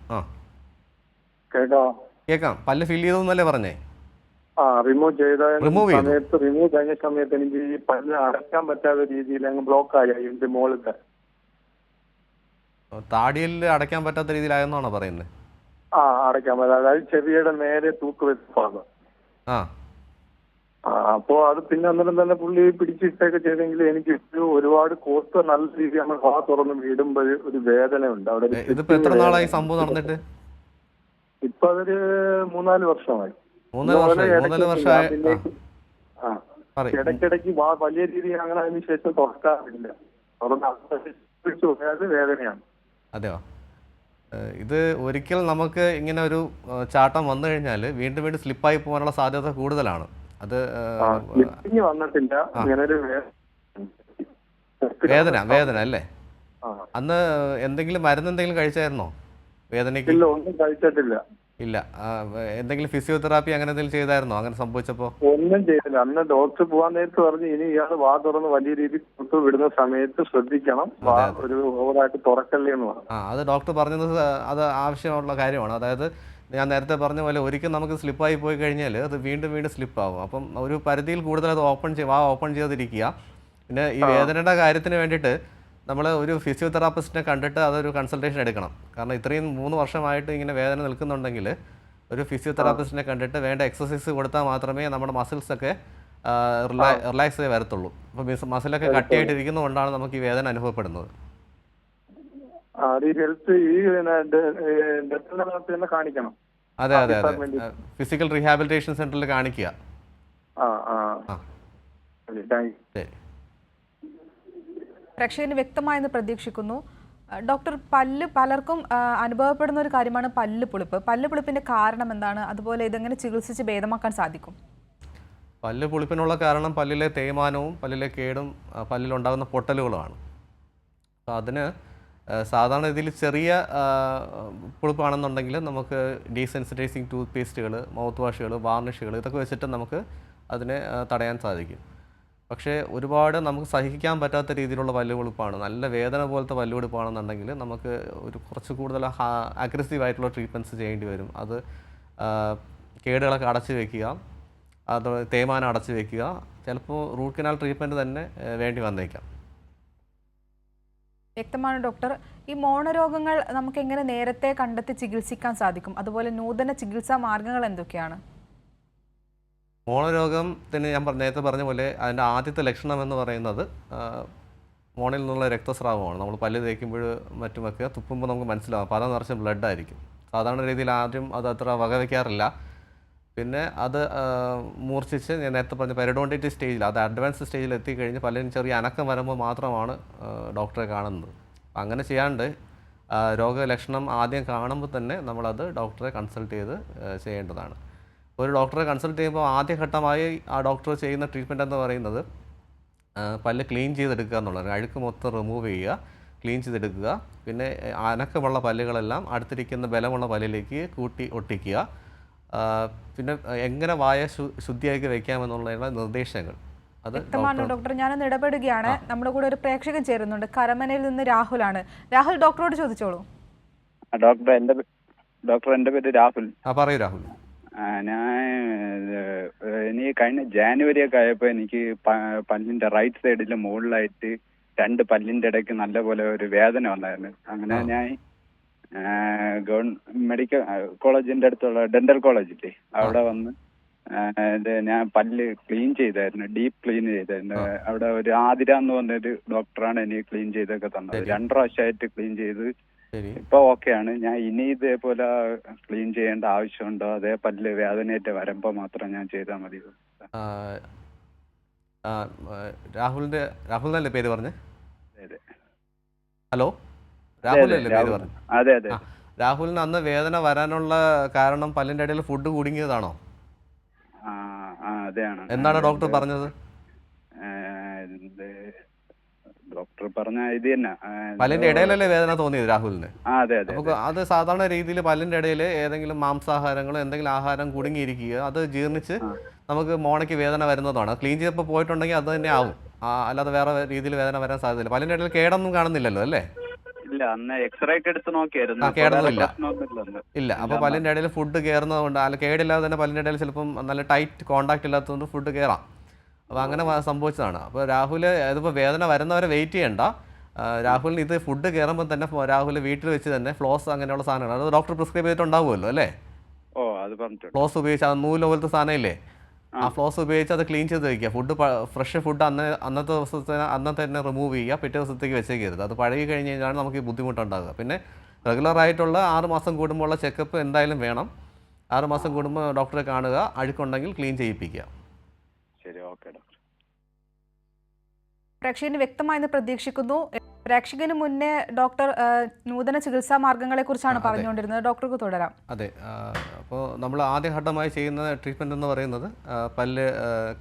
കേക്കാം. പല്ല് ഫില്ല് ചെയ്തു എന്നല്ലേ പറഞ്ഞേ? റിമൂവ് ചെയ്ത സമയത്ത് റിമൂവ് കഴിഞ്ഞ സമയത്ത് എനിക്ക് ഈ പല്ല് അടയ്ക്കാൻ പറ്റാത്ത രീതിയിൽ അങ്ങ് ബ്ലോക്ക് ആയി. ഇതിന്റെ മുകളിലത്തെ താടിയിൽ അടയ്ക്കാൻ പറ്റാത്ത രീതിയിലായെന്നാണോ പറയുന്നത്? അടയ്ക്കാൻ പറ്റാതെ, അതായത് ചെവിയുടെ നേരെ തൂക്ക് വെച്ചാണ്. അപ്പോ അത് പിന്നെ അന്നേരം തന്നെ പുള്ളി പിടിച്ചിട്ടൊക്കെ ചെയ്തെങ്കിൽ എനിക്ക് ഒരുപാട് കോസ്റ്റ് നല്ല രീതിയിൽ നമ്മൾ വാ തുറന്ന് വീടുമ്പോൾ ഒരു വേദന ഉണ്ട് അവിടെ. ഇതിപ്പോ എത്ര നാളായി സംഭവം നടന്നിട്ട്? ഇപ്പൊ അതൊരു 3-4 വർഷമായി. ഇടയ്ക്കിടയ്ക്ക് വലിയ രീതിയിൽ അങ്ങനെ അതിന് ശേഷം തുറക്കാറില്ല. വേദനയാണ്. അതെയോ? ഇത് ഒരിക്കൽ നമുക്ക് ഇങ്ങനെ ഒരു ചാട്ടം വന്നു കഴിഞ്ഞാൽ വീണ്ടും വീണ്ടും സ്ലിപ്പായി പോകാനുള്ള സാധ്യത കൂടുതലാണ്. അത് വന്നിട്ടില്ല. വേദന അല്ലേ? അന്ന് എന്തെങ്കിലും മരുന്ന് എന്തെങ്കിലും കഴിച്ചായിരുന്നോ വേദനയ്ക്ക്? ഒന്നും കഴിച്ചിട്ടില്ല. ഇല്ല. എന്തെങ്കിലും ഫിസിയോതെറാപ്പി അങ്ങനെ എന്തെങ്കിലും ചെയ്തായിരുന്നോ അങ്ങനെ സംഭവിച്ചപ്പോ? ഒന്നും ചെയ്തില്ല. അന്ന് ഡോക്ടർ പോവാൻ നേരത്ത് പറഞ്ഞു ഇനി ഇയാൾ വാ തുറന്ന് വലിയ രീതിയിൽ പുറത്ത് വിടുന്ന സമയത്ത് ശ്രദ്ധിക്കണം, ഒരു ഓവറായിട്ട് തുറക്കല്ലേ എന്ന് പറഞ്ഞു. അത് ഡോക്ടർ പറഞ്ഞത് അത് ആവശ്യമുള്ള കാര്യമാണ്. അതായത് ഞാൻ നേരത്തെ പറഞ്ഞ പോലെ ഒരിക്കൽ നമുക്ക് സ്ലിപ്പായി പോയി കഴിഞ്ഞാൽ അത് വീണ്ടും വീണ്ടും സ്ലിപ്പാകും. അപ്പം ഒരു പരിധിയിൽ കൂടുതൽ അത് ഓപ്പൺ ചെയ്തിരിക്കുക. പിന്നെ ഈ വേദനയുടെ കാര്യത്തിന് വേണ്ടിയിട്ട് നമ്മൾ ഒരു ഫിസിയോതെറാപ്പിസ്റ്റിനെ കണ്ടിട്ട് അതൊരു കൺസൾട്ടേഷൻ എടുക്കണം. കാരണം ഇത്രയും 3 വർഷമായിട്ട് ഇങ്ങനെ വേദന നിൽക്കുന്നുണ്ടെങ്കിൽ ഒരു ഫിസിയോതെറാപ്പിസ്റ്റിനെ കണ്ടിട്ട് വേണ്ട എക്സസൈസ് കൊടുത്താൽ മാത്രമേ നമ്മുടെ മസിൽസൊക്കെ റിലാക്സ് ആയി വരത്തുള്ളൂ. അപ്പോൾ മസിലൊക്കെ കട്ടിയായിട്ടിരിക്കുന്നതുകൊണ്ടാണ് നമുക്ക് ഈ വേദന അനുഭവപ്പെടുന്നത്. അതെ. ഫിസിക്കൽ റീഹാബിലിറ്റേഷൻ സെന്ററിൽ കാണിക്കുക. ശരി. പ്രേക്ഷകന് വ്യക്തമായെന്ന് പ്രതീക്ഷിക്കുന്നു. ഡോക്ടർ, പലർക്കും അനുഭവപ്പെടുന്ന ഒരു കാര്യമാണ് പല്ലുപുളിപ്പ്. പല്ലുപുളിപ്പിന്റെ കാരണം എന്താണ്? അതുപോലെ ഇതെങ്ങനെ ചികിത്സിച്ച് ഭേദമാക്കാൻ സാധിക്കും? പല്ലുപുളിപ്പിനുള്ള കാരണം പല്ലിലെ തേയ്മാനവും പല്ലിലെ കേടും പല്ലിലുണ്ടാകുന്ന പൊട്ടലുകളുമാണ്. അപ്പോൾ അതിന് സാധാരണ രീതിയിൽ ചെറിയ പുളിപ്പാണെന്നുണ്ടെങ്കിൽ നമുക്ക് ഡീസെൻസിറ്റൈസിങ് ടൂത്ത് പേസ്റ്റുകൾ, മൗത്ത് വാഷുകൾ, വാർണിഷുകൾ ഇതൊക്കെ വെച്ചിട്ട് നമുക്ക് അതിനെ തടയാൻ സാധിക്കും. പക്ഷേ ഒരുപാട് നമുക്ക് സഹിക്കാൻ പറ്റാത്ത രീതിയിലുള്ള പല്ലുപുളിപ്പാണ്, നല്ല വേദന പോലത്തെ പല്ലുപുളിപ്പാണെന്നുണ്ടെങ്കിൽ നമുക്ക് ഒരു കുറച്ച് കൂടുതൽ അഗ്രസീവായിട്ടുള്ള ട്രീറ്റ്മെൻറ്റ്സ് ചെയ്യേണ്ടി വരും. അത് കേടുകളൊക്കെ അടച്ചു വയ്ക്കുക, അത് തേയ്മാനം അടച്ചു വയ്ക്കുക, ചിലപ്പോൾ റൂട്ട് കനാൽ ട്രീറ്റ്മെൻറ്റ് തന്നെ വേണ്ടി വന്നേക്കാം. വ്യക്തമാണ് ഡോക്ടർ. ഈ മോണരോഗങ്ങൾ നമുക്ക് എങ്ങനെ നേരത്തെ കണ്ടെത്തി ചികിത്സിക്കാൻ സാധിക്കും? അതുപോലെ നൂതന ചികിത്സാ മാർഗങ്ങൾ എന്തൊക്കെയാണ്? മോണരോഗത്തിന് ഞാൻ നേരത്തെ പറഞ്ഞ പോലെ അതിൻ്റെ ആദ്യത്തെ ലക്ഷണം എന്ന് പറയുന്നത് മോണയിൽ നിന്നുള്ള രക്തസ്രാവമാണ്. നമ്മൾ പല്ല് തേക്കുമ്പോൾ മറ്റുമൊക്കെ തുപ്പുമ്പോൾ നമുക്ക് മനസ്സിലാവും, പല നിറച്ച് ബ്ലഡ് ആയിരിക്കും. സാധാരണ രീതിയിൽ ആദ്യം അത് അത്ര വകവയ്ക്കാറില്ല. പിന്നെ അത് മൂർച്ഛിച്ച് ഞാൻ നേരത്തെ പറഞ്ഞ പെരിഡോണ്ടിറ്റി സ്റ്റേജിൽ, അത് അഡ്വാൻസ് സ്റ്റേജിൽ എത്തിക്കഴിഞ്ഞ് പല്ലിന് ചെറിയ അനക്കം വരുമ്പോൾ മാത്രമാണ് ഡോക്ടറെ കാണുന്നത്. അങ്ങനെ ചെയ്യാണ്ട് രോഗലക്ഷണം ആദ്യം കാണുമ്പോൾ തന്നെ നമ്മളത് ഡോക്ടറെ കൺസൾട്ട് ചെയ്ത് ചെയ്യേണ്ടതാണ്. ഒരു ഡോക്ടറെ കൺസൾട്ട് ചെയ്യുമ്പോൾ ആദ്യഘട്ടമായി ആ ഡോക്ടർ ചെയ്യുന്ന ട്രീറ്റ്മെൻറ്റ് എന്ന് പറയുന്നത് പല്ല് ക്ലീൻ ചെയ്തെടുക്കുക എന്നുള്ളത്. അഴുക്ക് മൊത്തം റിമൂവ് ചെയ്യുക, ക്ലീൻ ചെയ്തെടുക്കുക. പിന്നെ അനക്കമുള്ള പല്ലുകളെല്ലാം അടുത്തിരിക്കുന്ന ബലമുള്ള പല്ലിലേക്ക് കൂട്ടി ഒട്ടിക്കുക. പിന്നെ എങ്ങനെ വായ ശുദ്ധിയാക്കി വയ്ക്കാമെന്നുള്ള നിർദ്ദേശങ്ങൾ അത് ഡോക്ടർ. ഞാനൊന്ന് ഇടപെടുകയാണ്. നമ്മുടെ കൂടെ ഒരു പ്രേക്ഷകൻ ചേരുന്നുണ്ട്. കരമനയിൽ നിന്ന് രാഹുലാണ്. രാഹുൽ, ഡോക്ടറോട് ചോദിച്ചോളൂ. ഡോക്ടർ എൻ്റെ പേര് രാഹുൽ. പറയൂ രാഹുൽ. എനിക്ക് കഴിഞ്ഞ ജാനുവരി ഒക്കെ ആയപ്പോ എനിക്ക് പല്ലിന്റെ റൈറ്റ് സൈഡിൽ മുകളിലായിട്ട് 2 പല്ലിന്റെ ഇടയ്ക്ക് നല്ലപോലെ ഒരു വേദന വന്നായിരുന്നു. അങ്ങനെ ഞാൻ മെഡിക്കൽ കോളേജിന്റെ അടുത്തുള്ള ഡെന്റൽ കോളേജില്ലേ അവിടെ വന്ന് ഞാൻ പല്ല് ക്ലീൻ ചെയ്തായിരുന്നു, ഡീപ്പ് ക്ലീൻ ചെയ്തായിരുന്നു. അവിടെ ഒരു ആതിര എന്ന് പറഞ്ഞൊരു ഡോക്ടറാണ് എനിക്ക് ക്ലീൻ ചെയ്തൊക്കെ തന്നത്. 2 പ്രാവശ്യമായിട്ട് ക്ലീൻ ചെയ്ത് ഇപ്പൊ ഓക്കെയാണ്. ഞാൻ ഇനി ഇതേപോലെ ക്ലീൻ ചെയ്യേണ്ട ആവശ്യമുണ്ടോ? അതേ പല്ല് വേദനയായിട്ട് വരുമ്പോ മാത്രം ഞാൻ ചെയ്താൽ മതി? രാഹുലിന്റെ പേര് പറഞ്ഞേ? ഹലോ, രാഹുലല്ലേ പേര് പറഞ്ഞു? അതെ അതെ. രാഹുലിന് അന്ന് വേദന വരാനുള്ള കാരണം പല്ലിന്റെ ഇടയിൽ ഫുഡ് കുടുങ്ങിയതാണോ? അതെയാണ്. എന്താണ് ഡോക്ടർ പറഞ്ഞത്? ഡോക്ടർ പറഞ്ഞ ഇത് തന്നെ, പല്ലിന്റെ ഇടയിലല്ലേ വേദന തോന്നിയത് രാഹുലിന്? അതെ അതെ. നമുക്ക് അത് സാധാരണ രീതിയിൽ പല്ലിന്റെ ഇടയിൽ ഏതെങ്കിലും മാംസാഹാരങ്ങളോ എന്തെങ്കിലും ആഹാരം കുടുങ്ങിയിരിക്കുക, അത് ജീർണിച്ച് നമുക്ക് മോണയ്ക്ക് വേദന വരുന്നതാണ്. ക്ലീൻ ചെയ്തപ്പോൾ പോയിട്ടുണ്ടെങ്കിൽ അത് തന്നെ ആവും, അല്ലാതെ വേറെ രീതിയിൽ വേദന വരാൻ സാധ്യതയില്ല. പല്ലിന്റെ ഇടയിൽ കേടൊന്നും കാണുന്നില്ലല്ലോ അല്ലേ? ഇല്ല, അന്ന് എക്സ്റേ ഒക്കെ എടുത്ത് നോക്കിയായിരുന്നു. കേടൊന്നുമില്ല. ഇല്ല. അപ്പോൾ പല്ലിന്റെ ഇടയിൽ ഫുഡ് കയറുന്നതുകൊണ്ട്, അല്ല കേടില്ലാതെ തന്നെ പല്ലിന്റെ ഇടയിൽ ചിലപ്പം നല്ല ടൈറ്റ് കോണ്ടാക്ട് ഇല്ലാത്തതുകൊണ്ട് ഫുഡ് കയറാം. അപ്പോൾ അങ്ങനെ സംഭവിച്ചതാണ്. അപ്പോൾ രാഹുൽ ഇതിപ്പോൾ വേദന വരുന്നവരെ വെയിറ്റ് ചെയ്യണ്ട. രാഹുലിന് ഇത് ഫുഡ് കയറുമ്പോൾ തന്നെ രാഹുൽ വീട്ടിൽ വെച്ച് തന്നെ ഫ്ലോസ് അങ്ങനെയുള്ള സാധനങ്ങൾ അത് ഡോക്ടർ പ്രിസ്ക്രൈബ് ചെയ്തിട്ടുണ്ടാവുമല്ലോ അല്ലേ? അത് പറഞ്ഞിട്ടുണ്ട്. ഫ്ലോസ് ഉപയോഗിച്ച് അത് നൂല് പോലത്തെ സാധനം ഇല്ലേ, ആ ഫ്ലോസ് ഉപയോഗിച്ച് അത് ക്ലീൻ ചെയ്ത് വയ്ക്കുക. ഫുഡ് ഫ്രഷ് ഫുഡ് അന്നത്തെ ദിവസത്തിന് അന്നത്തെ തന്നെ റിമൂവ് ചെയ്യുക, പിറ്റേ ദിവസത്തേക്ക് വെച്ചേക്കരുത്. അത് പഴകി കഴിഞ്ഞ് കഴിഞ്ഞാൽ നമുക്ക് ഈ ബുദ്ധിമുട്ടുണ്ടാകുക. പിന്നെ റെഗുലറായിട്ടുള്ള 6 മാസം കൂടുമ്പോഴുള്ള ചെക്കപ്പ് എന്തായാലും വേണം. 6 മാസം കൂടുമ്പോൾ ഡോക്ടറെ കാണുക, അഴുക്കുണ്ടെങ്കിൽ ക്ലീൻ ചെയ്യിപ്പിക്കുക. ശരി, ഓക്കെ ഡോക്ടർ. പ്രേക്ഷകന് വ്യക്തമായെന്ന് പ്രതീക്ഷിക്കുന്നു. പ്രേക്ഷകന് മുന്നേ ഡോക്ടർ നൂതന ചികിത്സാ മാർഗങ്ങളെ കുറിച്ചാണ് പറഞ്ഞുകൊണ്ടിരുന്നത്. ഡോക്ടർക്ക് തുടരാം. അതെ, അപ്പോൾ നമ്മൾ ആദ്യഘട്ടമായി ചെയ്യുന്ന ട്രീറ്റ്മെൻറ്റ് എന്ന് പറയുന്നത് പല്ല്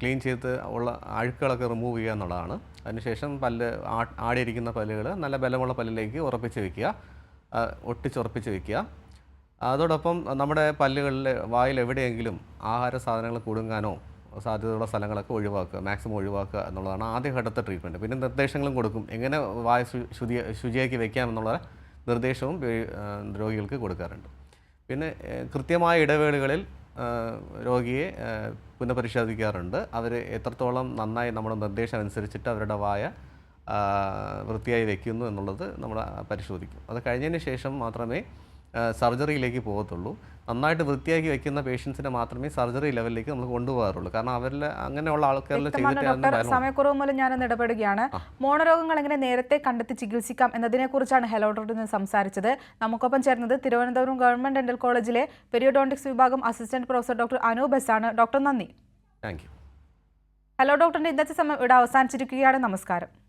ക്ലീൻ ചെയ്ത് ഉള്ള അഴുക്കുകളൊക്കെ റിമൂവ് ചെയ്യുക എന്നുള്ളതാണ്. അതിനുശേഷം പല്ല് ആടിയിരിക്കുന്ന പല്ലുകൾ നല്ല ബലമുള്ള പല്ലിലേക്ക് ഉറപ്പിച്ച് വയ്ക്കുക, ഒട്ടിച്ചുറപ്പിച്ച് വയ്ക്കുക. അതോടൊപ്പം നമ്മുടെ പല്ലുകളിൽ വായിൽ എവിടെയെങ്കിലും ആഹാര സാധനങ്ങൾ കുടുങ്ങാനോ സാധ്യതയുള്ള സ്ഥലങ്ങളൊക്കെ ഒഴിവാക്കുക, മാക്സിമം ഒഴിവാക്കുക എന്നുള്ളതാണ് ആദ്യഘട്ടത്തെ ട്രീറ്റ്മെൻറ്റ്. പിന്നെ നിർദ്ദേശങ്ങളും കൊടുക്കും, എങ്ങനെ വായ ശുചിയാക്കി വയ്ക്കാമെന്നുള്ള നിർദ്ദേശവും രോഗികൾക്ക് കൊടുക്കാറുണ്ട്. പിന്നെ കൃത്യമായ ഇടവേളകളിൽ രോഗിയെ പുനഃപരിശോധിക്കാറുണ്ട്. അവർ എത്രത്തോളം നന്നായി നമ്മുടെ നിർദ്ദേശം അനുസരിച്ചിട്ട് അവരുടെ വായ വൃത്തിയായി വയ്ക്കുന്നു എന്നുള്ളത് നമ്മൾ പരിശോധിക്കും. അത് കഴിഞ്ഞതിന് ശേഷം മാത്രമേ സർജറിയിലേക്ക് പോകത്തുള്ളൂ. നന്നായിട്ട് വൃത്തിയാക്കി വെക്കുന്ന പേഷ്യൻസിനെ മാത്രമേ സർജറി ലെവലിലേക്ക് നമ്മൾ കൊണ്ടുപോകാറുള്ളൂ. കാരണം അവരിൽ അങ്ങനെയുള്ള ആൾക്കാരിൽ സമയക്കുറവ് മൂലം ഞാനൊന്ന് ഇടപെടുകയാണ്. മോണരോഗങ്ങൾ എങ്ങനെ നേരത്തെ കണ്ടെത്തി ചികിത്സിക്കാം എന്നതിനെ കുറിച്ചാണ് ഹലോ ഡോക്ടറിൽ സംസാരിച്ചത്. നമുക്കൊപ്പം ചേർന്നത് തിരുവനന്തപുരം ഗവൺമെന്റ് ഡെന്റൽ കോളേജിലെ പെരിയോഡോണ്ടിക്സ് വിഭാഗം assistant professor doctor Anoop S ആണ്. ഡോക്ടർ നന്ദി. Thank you. ഹലോ ഡോക്ടറിന്റെ ഇന്നത്തെ സമയം ഇവിടെ അവസാനിച്ചിരിക്കുകയാണ്. നമസ്കാരം.